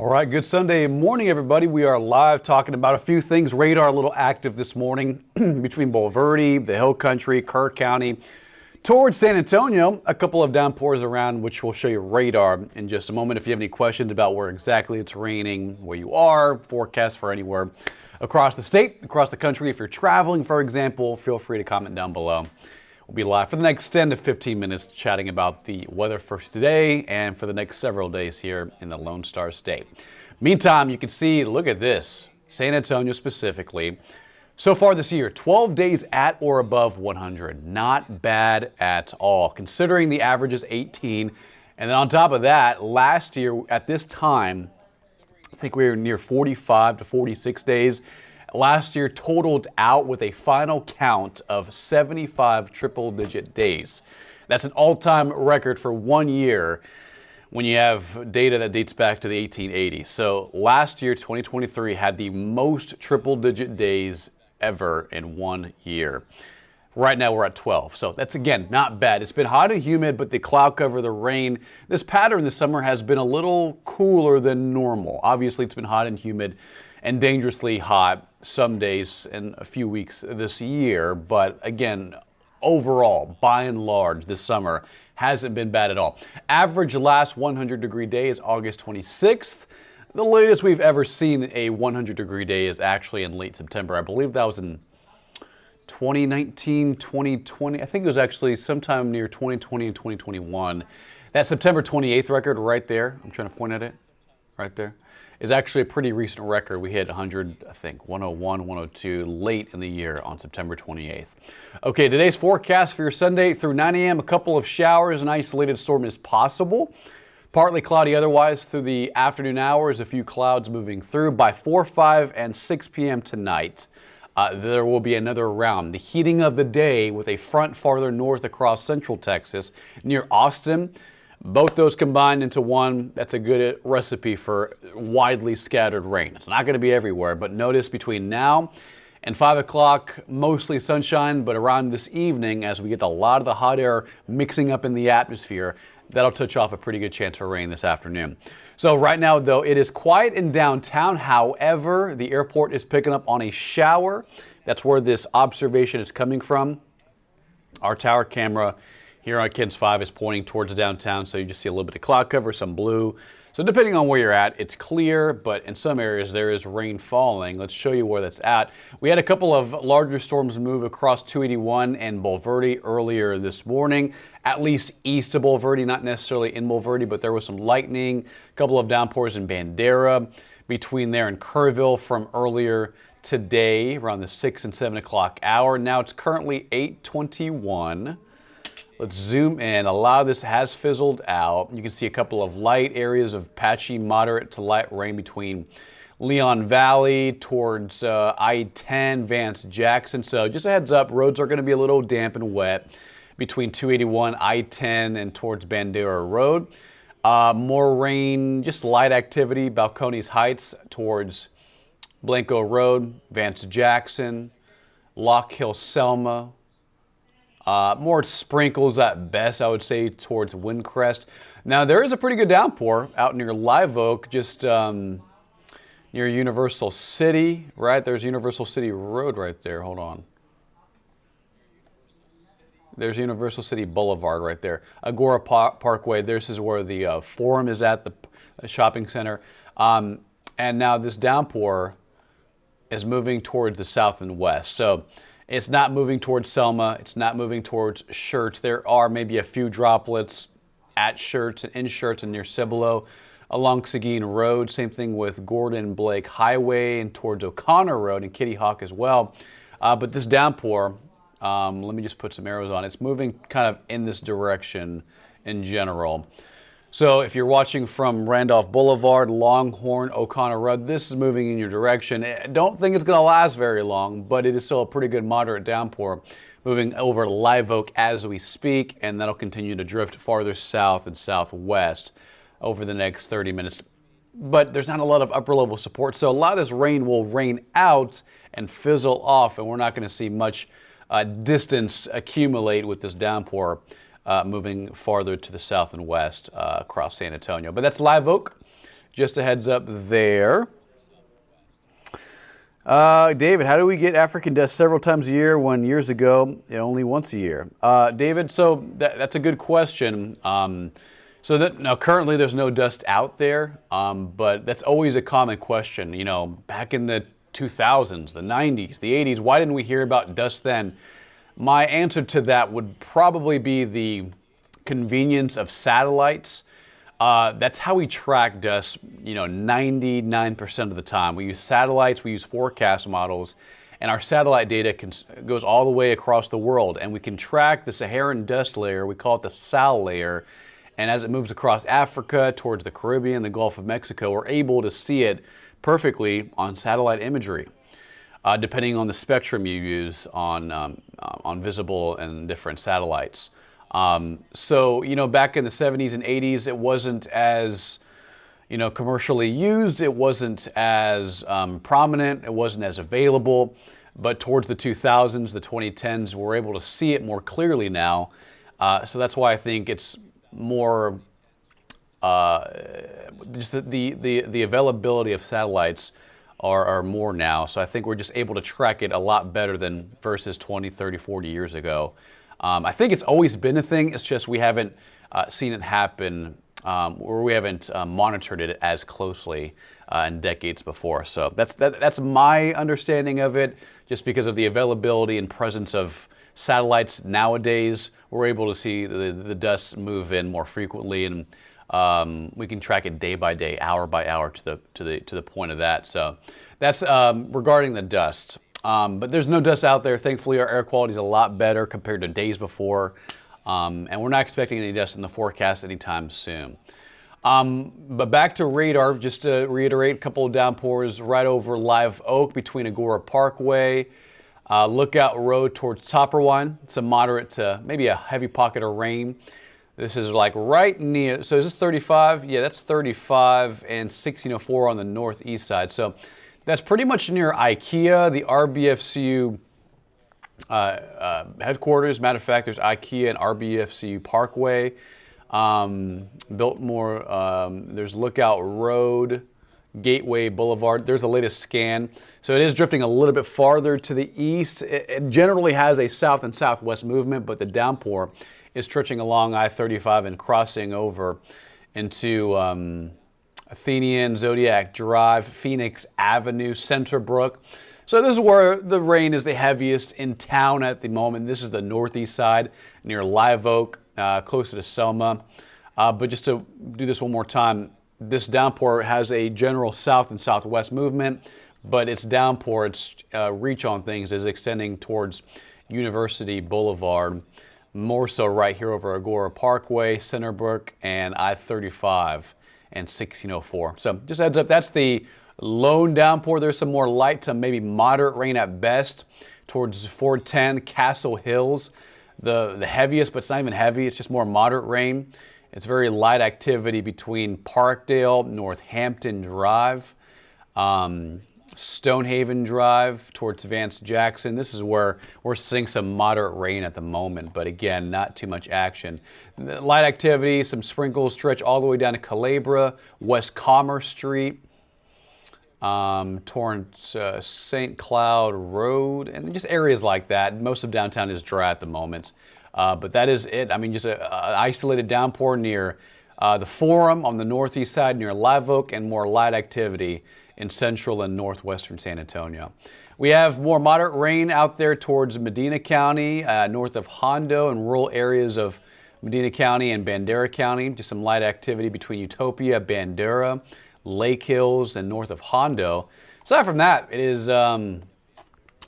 All right, good Sunday morning, everybody. We are live talking about a few things. Radar a little active this morning between Bulverde, the Hill Country, Kerr County, towards San Antonio. A couple of downpours around, which we'll show you radar in just a moment. If you have any questions about where exactly it's raining, where you are, forecast for anywhere across the state, across the country. If you're traveling, for example, feel free to comment down below. We'll be live for the next 10 to 15 minutes chatting about the weather for today and for the next several days here in the Lone Star State. Meantime, you can see, look at this, San Antonio specifically. So far this year, 12 days at or above 100. Not bad at all, considering the average is 18. And then on top of that, last year at this time, I think we were near 45 to 46 days. Last year totaled out with a final count of 75 triple-digit days. That's an all-time record for 1 year when you have data that dates back to the 1880s. So last year, 2023, had the most triple-digit days ever in 1 year. Right now we're at 12, so that's, again, not bad. It's been hot and humid, but the cloud cover, the rain, this pattern this summer has been a little cooler than normal. Obviously, it's been hot and humid and dangerously hot some days and a few weeks this year. But again, overall, by and large, this summer hasn't been bad at all. Average last 100-degree day is August 26th. The latest we've ever seen a 100-degree day is actually in late September. I believe that was in 2019, 2020. I think it was actually sometime near 2020 and 2021. That September 28th record right there, I'm trying to point at it, right there, is actually a pretty recent record. We hit 100, I think, 101, 102 late in the year on September 28th. Okay, today's forecast for your Sunday through 9 a.m. A couple of showers, an isolated storm is possible. Partly cloudy otherwise through the afternoon hours, a few clouds moving through. By 4, 5, and 6 p.m. tonight, there will be another round. The heating of the day with a front farther north across central Texas near Austin. Both those combined into one, that's a good recipe for widely scattered rain. It's not going to be everywhere, but notice between now and 5 o'clock, mostly sunshine, but around this evening, as we get a lot of the hot air mixing up in the atmosphere, that'll touch off a pretty good chance for rain this afternoon. So right now, though, it is quiet in downtown. However, the airport is picking up on a shower. That's where this observation is coming from. Our tower camera here on KENS 5 is pointing towards downtown, so you just see a little bit of cloud cover, some blue. So depending on where you're at, it's clear, but in some areas there is rain falling. Let's show you where that's at. We had a couple of larger storms move across 281 and Bulverde earlier this morning, at least east of Bulverde, not necessarily in Bulverde, but there was some lightning, a couple of downpours in Bandera, between there and Kerrville from earlier today, around the 6 and 7 o'clock hour. Now it's currently 8:21. Let's zoom in. A lot of this has fizzled out. You can see a couple of light areas of patchy, moderate to light rain between Leon Valley towards I-10, Vance Jackson. So just a heads up, roads are going to be a little damp and wet between 281, I-10, and towards Bandera Road. More rain, just light activity, Balcones Heights towards Blanco Road, Vance Jackson, Lock Hill, Selma. More sprinkles at best, I would say, towards Windcrest. Now, there is a pretty good downpour out near Live Oak, just near Universal City, right? There's Universal City Road right there. Hold on. There's Universal City Boulevard right there. Agora Parkway, this is where the Forum is at, the shopping center. And now this downpour is moving towards the south and west. So it's not moving towards Selma. It's not moving towards Schertz. There are maybe a few droplets at Schertz and in Schertz and near Cibolo along Seguin Road. Same thing with Gordon Blake Highway and towards O'Connor Road and Kitty Hawk as well. But this downpour, let me just put some arrows on. It's moving kind of in this direction in general. So if you're watching from Randolph Boulevard, Longhorn, O'Connor Road, this is moving in your direction. I don't think it's going to last very long, but it is still a pretty good moderate downpour moving over Live Oak as we speak, and that'll continue to drift farther south and southwest over the next 30 minutes. But there's not a lot of upper level support, so a lot of this rain will rain out and fizzle off, and we're not going to see much distance accumulate with this downpour moving farther to the south and west across San Antonio. But that's Live Oak. Just a heads up there. David, how do we get African dust several times a year when years ago only once a year? David, so that's a good question. Now currently there's no dust out there, but that's always a common question. You know, back in the 2000s, the 90s, the 80s, why didn't we hear about dust then? My answer to that would probably be the convenience of satellites. That's how we track dust, 99% of the time. We use satellites, we use forecast models, and our satellite data goes all the way across the world, and we can track the Saharan dust layer. We call it the SAL layer, and as it moves across Africa towards the Caribbean, the Gulf of Mexico, we're able to see it perfectly on satellite imagery, depending on the spectrum you use on visible and different satellites. Back in the 70s and 80s, it wasn't as, commercially used. It wasn't as prominent. It wasn't as available. But towards the 2000s, the 2010s, we're able to see it more clearly now. So that's why I think it's more, just the availability of satellites are more now. So I think we're just able to track it a lot better than versus 20, 30, 40 years ago. I think it's always been a thing. It's just we haven't seen it happen, or we haven't monitored it as closely in decades before. So that's my understanding of it. Just because of the availability and presence of satellites nowadays, we're able to see the dust move in more frequently, and we can track it day by day, hour by hour to the point of that. So that's regarding the dust. But there's no dust out there. Thankfully, our air quality is a lot better compared to days before. And we're not expecting any dust in the forecast anytime soon. But back to radar, just to reiterate, a couple of downpours right over Live Oak between Agora Parkway, Lookout Road towards Topperwine. It's a moderate to maybe a heavy pocket of rain. This is like right near, so is this 35? Yeah, that's 35 and 1604 on the northeast side. So that's pretty much near IKEA, the RBFCU headquarters. Matter of fact, there's IKEA and RBFCU Parkway. Biltmore, there's Lookout Road, Gateway Boulevard. There's the latest scan. So it is drifting a little bit farther to the east. It generally has a south and southwest movement, but the downpour is stretching along I-35 and crossing over into Athenian, Zodiac Drive, Phoenix Avenue, Centerbrook. So this is where the rain is the heaviest in town at the moment. This is the northeast side near Live Oak, closer to Selma. But just to do this one more time, this downpour has a general south and southwest movement, but its downpour, its reach on things is extending towards University Boulevard, more so right here over Agora Parkway, Centerbrook, and I-35 and 1604. So just heads up, that's the lone downpour. There's some more light to maybe moderate rain at best towards 410 Castle Hills. The heaviest, but it's not even heavy. It's just more moderate rain. It's very light activity between Parkdale, Northampton Drive, Stonehaven Drive towards Vance Jackson. This is where we're seeing some moderate rain at the moment, but again, not too much action. Light activity, some sprinkles stretch all the way down to Calabria, West Commerce Street, towards St. Cloud Road, and just areas like that. Most of downtown is dry at the moment, but that is it. I mean, just an isolated downpour near the Forum on the northeast side near Live Oak, and more light activity in central and northwestern San Antonio. We have more moderate rain out there towards Medina County, north of Hondo, and rural areas of Medina County and Bandera County. Just some light activity between Utopia, Bandera, Lake Hills, and north of Hondo. Aside from that, it is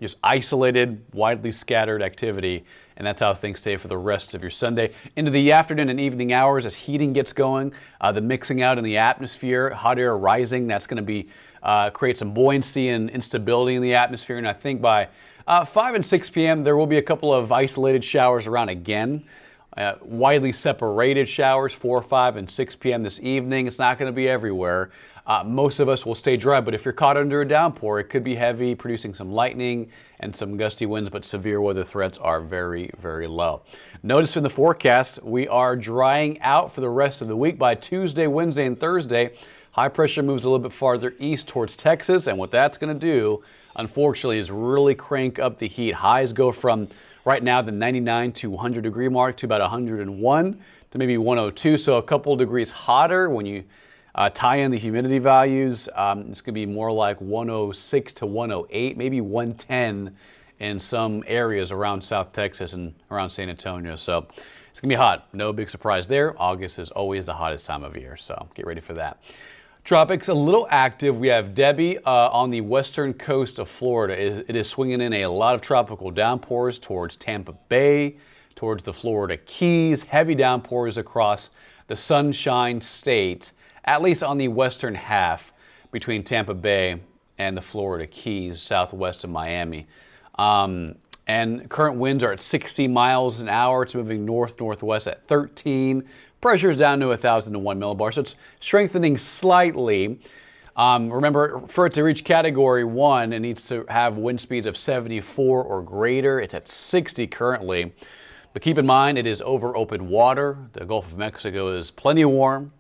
just isolated, widely scattered activity, and that's how things stay for the rest of your Sunday. Into the afternoon and evening hours as heating gets going, the mixing out in the atmosphere, hot air rising, that's going to be create some buoyancy and instability in the atmosphere. And I think by 5 and 6 p.m., there will be a couple of isolated showers around again. Widely separated showers, 4, 5, and 6 p.m. this evening. It's not going to be everywhere. Most of us will stay dry, but if you're caught under a downpour, it could be heavy, producing some lightning and some gusty winds, but severe weather threats are very, very low. Notice in the forecast, we are drying out for the rest of the week. By Tuesday, Wednesday, and Thursday, High pressure moves a little bit farther east towards Texas, and what that's going to do, unfortunately, is really crank up the heat. Highs go from right now the 99 to 100 degree mark to about 101 to maybe 102, so a couple degrees hotter when you tie in the humidity values. It's going to be more like 106 to 108, maybe 110 in some areas around South Texas and around San Antonio. So it's going to be hot. No big surprise there. August is always the hottest time of year, so get ready for that. Tropics a little active. We have Debbie on the western coast of Florida. It is swinging in a lot of tropical downpours towards Tampa Bay, towards the Florida Keys. Heavy downpours across the Sunshine State, at least on the western half between Tampa Bay and the Florida Keys, southwest of Miami. And current winds are at 60 miles an hour. It's moving north-northwest at 13. Pressure's down to 1,001 millibars, so it's strengthening slightly. Remember, for it to reach Category 1, it needs to have wind speeds of 74 or greater. It's at 60 currently. But keep in mind, it is over open water. The Gulf of Mexico is plenty warm.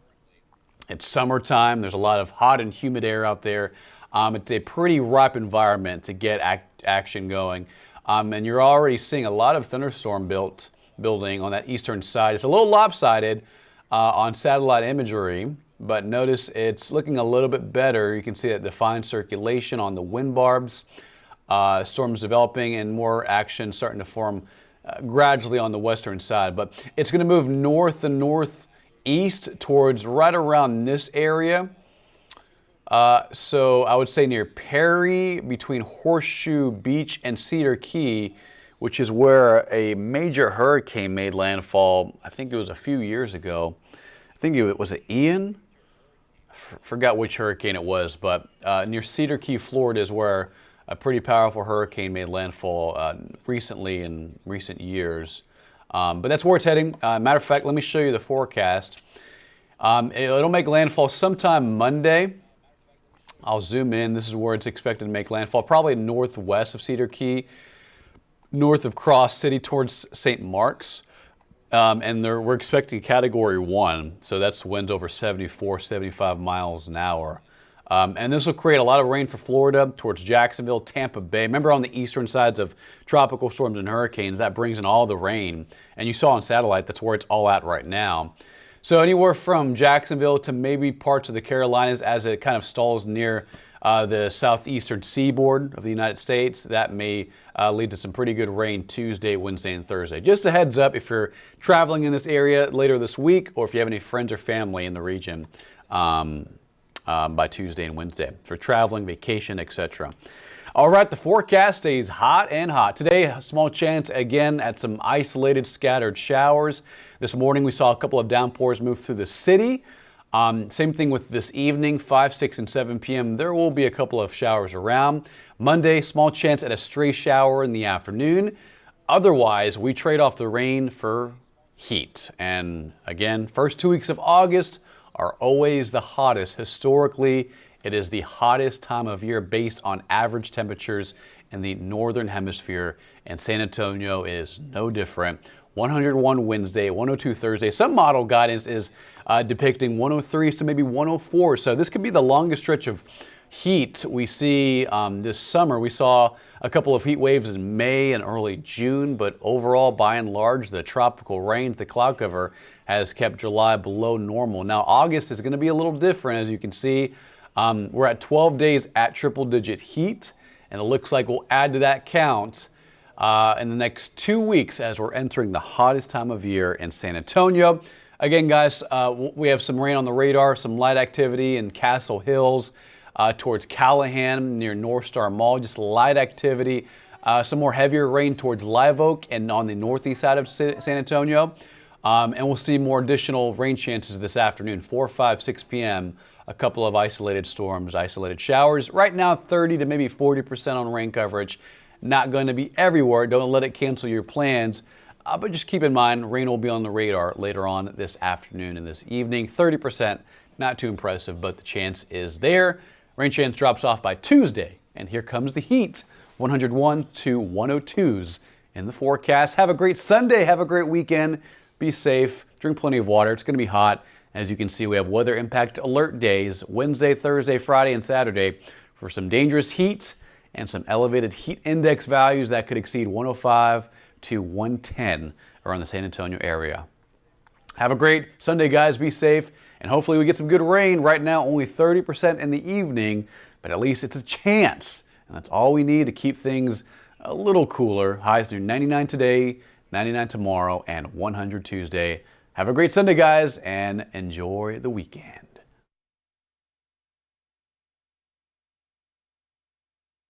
It's summertime. There's a lot of hot and humid air out there. It's a pretty ripe environment to get action going. And you're already seeing a lot of thunderstorm building on that eastern side. It's a little lopsided on satellite imagery, but notice it's looking a little bit better. You can see that defined circulation on the wind barbs. Storms developing and more action starting to form gradually on the western side. But it's going to move north and northeast towards right around this area. So I would say near Perry, between Horseshoe Beach and Cedar Key, which is where a major hurricane made landfall. I think it was a few years ago. I think it was Ian. Forgot which hurricane it was, but near Cedar Key, Florida is where a pretty powerful hurricane made landfall recently in recent years. But that's where it's heading. Matter of fact, let me show you the forecast. It'll make landfall sometime Monday. I'll zoom in. This is where it's expected to make landfall, probably northwest of Cedar Key, north of Cross City towards St. Mark's. And we're expecting Category 1, so that's winds over 74, 75 miles an hour. And this will create a lot of rain for Florida towards Jacksonville, Tampa Bay. Remember, on the eastern sides of tropical storms and hurricanes, that brings in all the rain. And you saw on satellite, that's where it's all at right now. So anywhere from Jacksonville to maybe parts of the Carolinas as it kind of stalls near the southeastern seaboard of the United States, that may lead to some pretty good rain Tuesday, Wednesday, and Thursday. Just a heads up if you're traveling in this area later this week, or if you have any friends or family in the region by Tuesday and Wednesday for traveling, vacation, etc. All right, the forecast stays hot and hot. Today, a small chance again at some isolated scattered showers. This morning, we saw a couple of downpours move through the city. Same thing with this evening, 5, 6, and 7 p.m. There will be a couple of showers around. Monday, small chance at a stray shower in the afternoon. Otherwise, we trade off the rain for heat. And again, first 2 weeks of August are always the hottest. Historically, it is the hottest time of year based on average temperatures in the northern hemisphere, and San Antonio is no different. 101 Wednesday, 102 Thursday. Some model guidance is depicting 103 to maybe 104. So this could be the longest stretch of heat we see this summer. We saw a couple of heat waves in May and early June, but overall, by and large, the tropical rains, the cloud cover has kept July below normal. Now, August is going to be a little different. As you can see, we're at 12 days at triple-digit heat, and it looks like we'll add to that count in the next 2 weeks as we're entering the hottest time of year in San Antonio. Again, guys, we have some rain on the radar, some light activity in Castle Hills towards Callahan near North Star Mall, just light activity. Some more heavier rain towards Live Oak and on the northeast side of San Antonio. And we'll see more additional rain chances this afternoon, 4, 5, 6 p.m. A couple of isolated storms, isolated showers. Right now, 30 to maybe 40% on rain coverage. Not going to be everywhere. Don't let it cancel your plans. But just keep in mind, rain will be on the radar later on this afternoon and this evening. 30%, not too impressive, but the chance is there. Rain chance drops off by Tuesday. And here comes the heat. 101 to 102s in the forecast. Have a great Sunday. Have a great weekend. Be safe. Drink plenty of water. It's going to be hot. As you can see, we have weather impact alert days Wednesday, Thursday, Friday, and Saturday for some dangerous heat and some elevated heat index values that could exceed 105 to 110 around the San Antonio area. Have a great Sunday, guys. Be safe, and hopefully we get some good rain. Right now, only 30% in the evening, but at least it's a chance, and that's all we need to keep things a little cooler. Highs near 99 today, 99 tomorrow, and 100 Tuesday. Have a great Sunday, guys, and enjoy the weekend.